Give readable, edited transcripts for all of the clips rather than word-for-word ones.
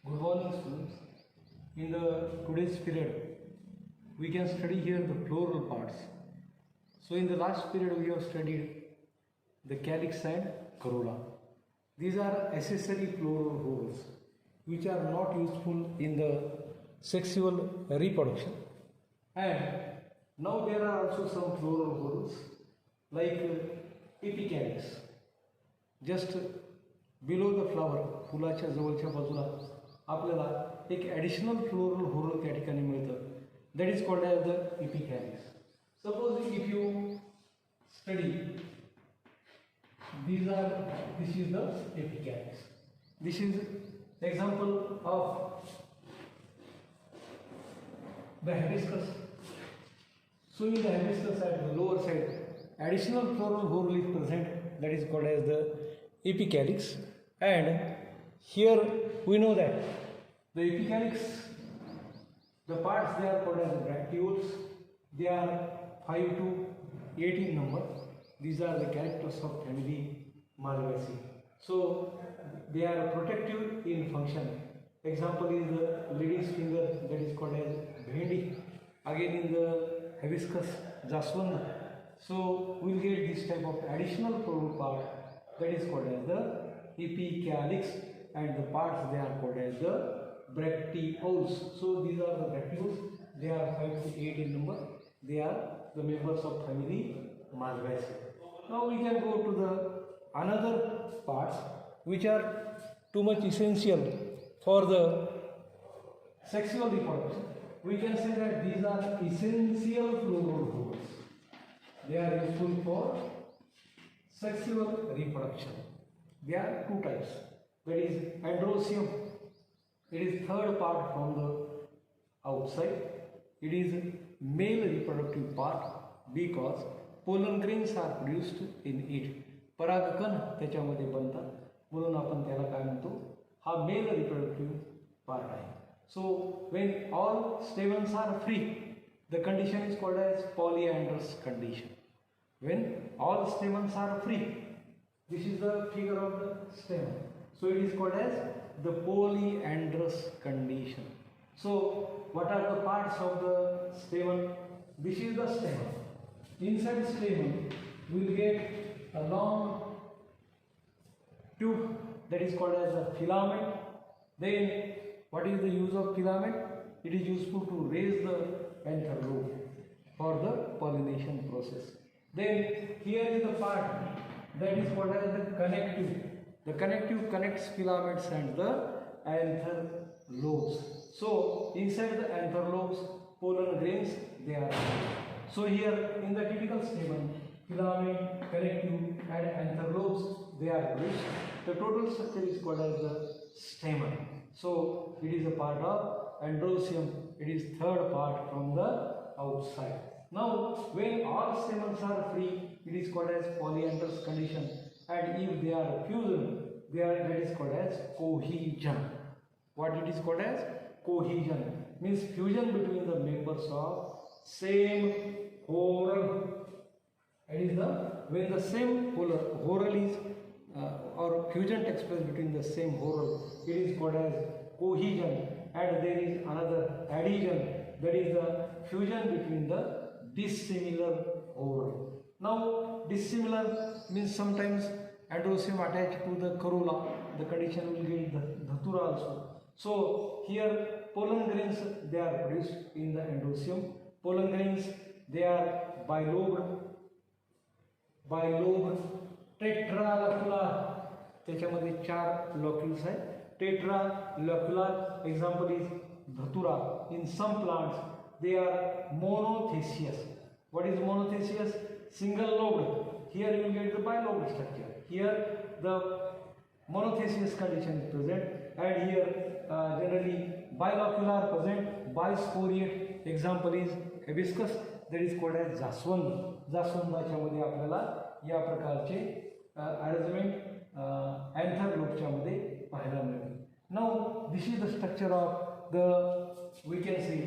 Good morning, students. In the today's period, we can study here the floral parts. So in the last period, we have studied the calyx and corolla. These are accessory floral whorls which are not useful in the sexual reproduction. And now there are also some floral whorls like epicalyx. Just below the flower, फुलाच्या जवळच्या बाजूला आपल्याला एक additional floral व्होरल त्या ठिकाणी मिळतं. That is called as the epicalyx. Suppose if you study this is the epicalyx. This is example of the hibiscus. So in the hibiscus at the lower side, additional floral whorl is present, that is called as the epicalyx. And here we know that the epicalyx, the parts they are called as the bracteoles. They are 5 to 8 in number. These are the characters of family Malvaceae. So they are protective in function. Example is the lady's finger, that is called as bhendi. Again in the hibiscus, jaswand. So we will get this type of additional floral part, that is called as the epicalyx, and the parts they are called as the bracteoles. So these are the bracteoles. They are 5 to 8 in number. They are the members of family Malvaceae. Now we can go to the another parts which are too much essential for the sexual reproduction. We can say that these are essential floral whorls. They are useful for sexual reproduction. There are two types. That is androecium. It is third part from the outside. It is male reproductive part because pollen grains are produced in it. परागकण त्याच्यामध्ये बनतात, म्हणून आपण त्याला काय म्हणतो, हा mail reproductive part आहे. So when all stamens are free, the condition is called as polyandrous condition. When all stamens are free, this is the figure of the stamen. So it is called as the polyandrous condition. So what are the parts of the stamen? This is the stamen. Inside stamen we will get a long tube, that is called as a filament. Then what is the use of filament? It is useful to raise the anther lobe for the pollination process. Then here is the part that is called as the connective. The connective connects filaments and the anther lobes. So inside the anther lobes, pollen grains they are. So here in the typical stamen, filament, connective and anther lobes they are produced. The total structure is called as the stamen. So it is a part of androecium. It is third part from the outside. Now when all stamens are free, it is called as polyandrous condition. And if they are fusion, that is called as cohesion. What it is called as? Cohesion means fusion between the members of same whorl. It is the when the same whorl is or fusion takes place between the same whorl, it is called as cohesion. And there is another adhesion, that is the fusion between the dissimilar whorl. Now dissimilar means sometimes androecium attached to the corolla, the condition will get the dhatura also. So here pollen grains they are produced in the androecium. Pollen grains they are bilobed, tetralocular. त्याच्यामध्ये 4 locules आहेत. Tetralocular. Example is dhatura. In some plants they are monothecious. What is monothecious? Single lobed. Here you will get the bilobed structure. Here the monothecious condition is present, and here generally bilocular present, bisporiate. Example is hibiscus, that is called as jaswand. जास्वंदाच्या मध्ये आपल्याला या प्रकारचे arrangement anther लोबच्या मध्ये पाहायला मिळते. Now this is the structure of the, we can say,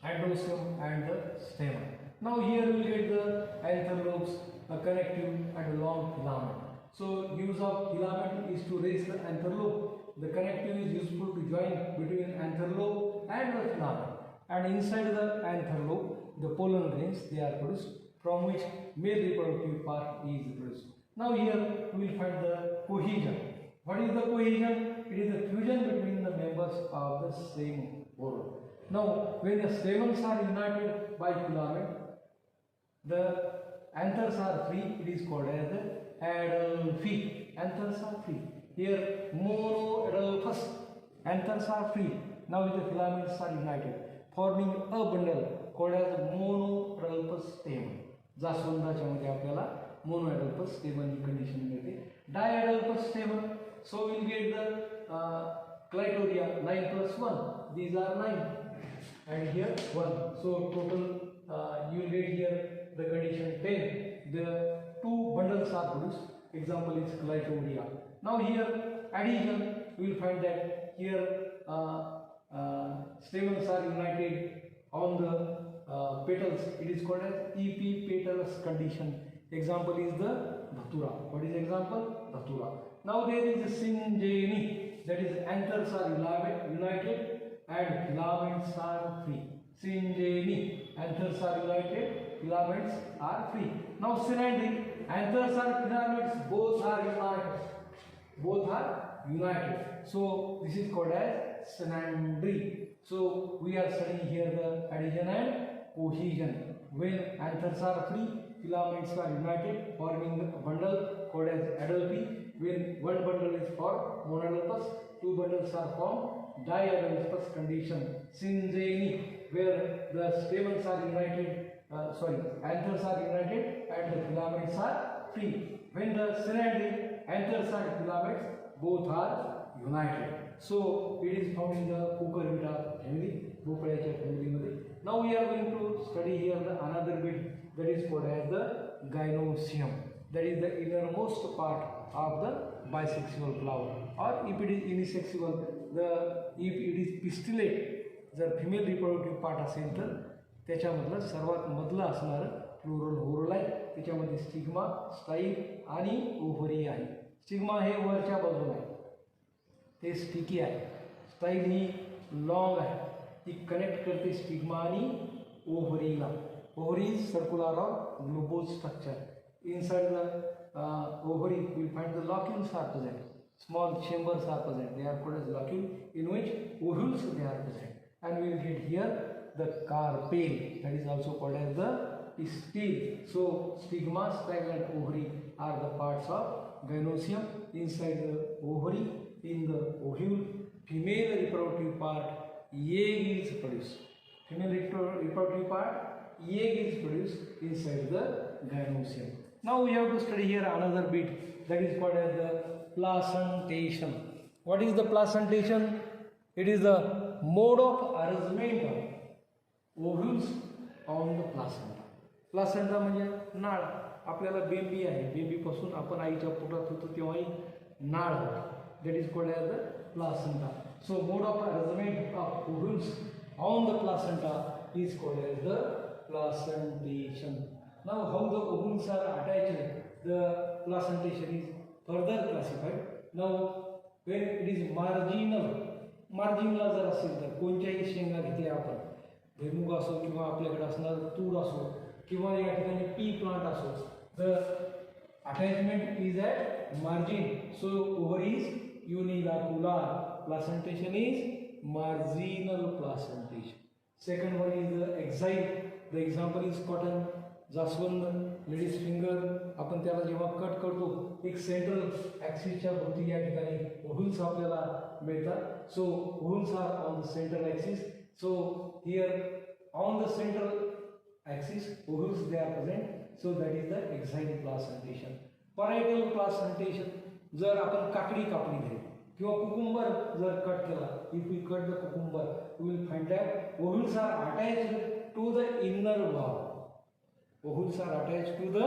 androecium and the stamen. Now here we will get the anther lobes, a connective and a long filament. So use of filament is to raise the anther lobe. the connective is useful to join between anther lobe and the filament. And inside the anther lobe, the pollen grains they are produced, from which male reproductive part is produced. Now here we will find the cohesion. What is the cohesion? It is the fusion between the members of the same whorl. Now when the stamens are united by filament, the anthers are free. It is called as the adelphi. Anthers are free. Here monoadelphous anthers are free. Now the filaments are united, forming a bundle called as monoadelphous stamen. जास्वंदाच्या मध्ये आपल्याला monoadelphous stamen ही condition मिळते. Diadelphous stamen, so we'll get the clitoria 9 plus 1. These are 9, and here 1. So total you will get here the condition 10. The two bundles are produced. Example is clitoria. Now here adhesion, we will find that here stamens are united on the petals. It is called as epipetalous condition. Example is the dhatura. What is example? Dhatura. Now there is syngeny, that is anthers are united and filaments are free. Syngeny, anthers are united, filaments are free. Now synandry, anthers are filaments, both are united. Both are united. So this is called as synandry. So we are studying here the adhesion and cohesion. When anthers are free, filaments are united, forming a bundle called as adelphi. When one bundle is formed, monoadelphous, two bundles are formed, diadelphous condition. Syngeny, where the stamens are united, anthers are united and the filaments are free. When the synandry, anthers and filaments both are united. So it is found in the Cucurbita family, भोपळ्याच्या family मध्ये. Now we are going to study here the another bit, that is called as the gynoecium. That is the innermost part of the bisexual flower, or if it is unisexual, if it is pistillate, जर female reproductive part असेल तर त्याच्यामधलं सर्वात मधलं असणारं floral व्होरल आहे. त्याच्यामध्ये stigma, style आणि ओव्हरी आहे. स्टिग्मा हे वरच्या बाजूला आहे, ते स्टिकी आहे. स्टाईल ही लॉंग आहे, ती कनेक्ट करते स्टिग्मा आणि ओव्हरीला. Ovary is circular or globose structure. Inside the ovary, we will find the locules are present. Small chambers are present. They are called as locule, in which ovules they are present. And we will get here the carpel, that is also called as the pistil. So stigma, style and ovary are the parts of gynoecium. Inside the ovary, in the ovule, female reproductive part, egg is produced. Female reproductive part, egg is produced inside the gynoecium. Now we have to study here another bit, that is called as the placentation. What is the placentation? It is the mode of arrangement of ovules on the placenta. Placenta म्हणजे नाळ. आपल्याला बेंबी आहे, बेंबीपासून आपण आईच्या पोटात होतो तेव्हाही नाळ होतो. That is called as the placenta. So mode of arrangement of ovules on the placenta is called as the placentation. Now how the ovules are attached, the placentation is further classified. Now when it is marginal जर असेल तर कोणत्याही शेंगा घेतल्या आपण, भुईमुग असो किंवा आपल्याकडे असणार तूर असो किंवा या ठिकाणी पी प्लांट असो, the attachment is at margin. So ovary is unilocular, placentation is marginal placentation. Second one is the axile. The example is cotton, जास्वंद, लेडीज फिंगर. आपण त्याला जेव्हा कट करतो, एक सेंट्रल ॲक्सिसच्या भोवती या ठिकाणी ओव्हुल्स आपल्याला मिळतात. So ovules are on the central axis. So here on the central axis ovules they are present. So that is the axile placentation. Parietal placentation, जर आपण काकडी कापली घरी किंवा कुकुंबर जर कट केला, if we cut the cucumber, we will find that ovules are attached to the inner wall. Ovules are attached to the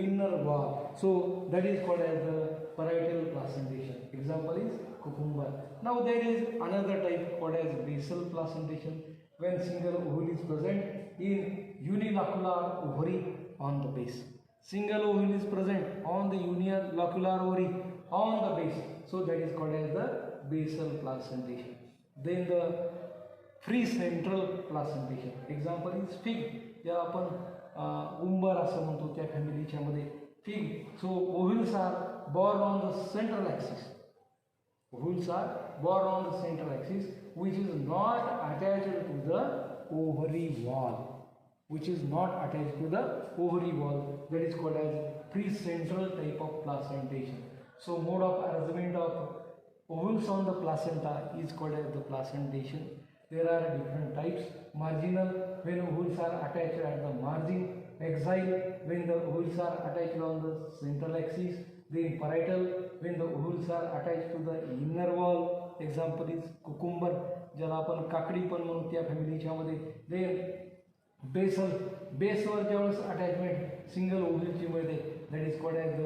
inner wall. So that is called as the parietal placentation. Example is cucumber. Now there is another type called as basal placentation, when single ovule is present in unilocular ovary on the base. Single ovule is present on the unilocular ovary on the base. So that is called as the basal placentation. Then the free central placentation. Example is fig. ज्याला आपण उंबर असं म्हणतो त्या फॅमिलीच्या मध्ये fig. So ovules are borne on the central axis. Ovules are borne on the central axis, which is not attached to the ovary wall. Which is not attached to the ovary wall. That is called as precentral type of placentation. So mode of arrangement of ovules on the placenta is called as the placentation. There are different types. Marginal, when ovules are attached at the margin. Axile, when the ovules are attached on the central axis. Then parietal, when the ovules are attached to the inner wall. Example is cucumber, ज्याला आपण काकडी पण म्हणू त्या फॅमिलीच्या मध्ये. Then basal, बेसवर ज्यावेळेस attachment single ओव्ह्यूलची मिळते, that is called as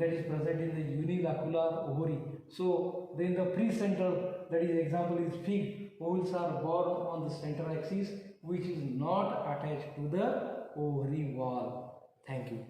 that is present in the unilocular ovary. So then the precentral, that is example is fig. Ovules are borne on the central axis, which is not attached to the ovary wall. Thank you.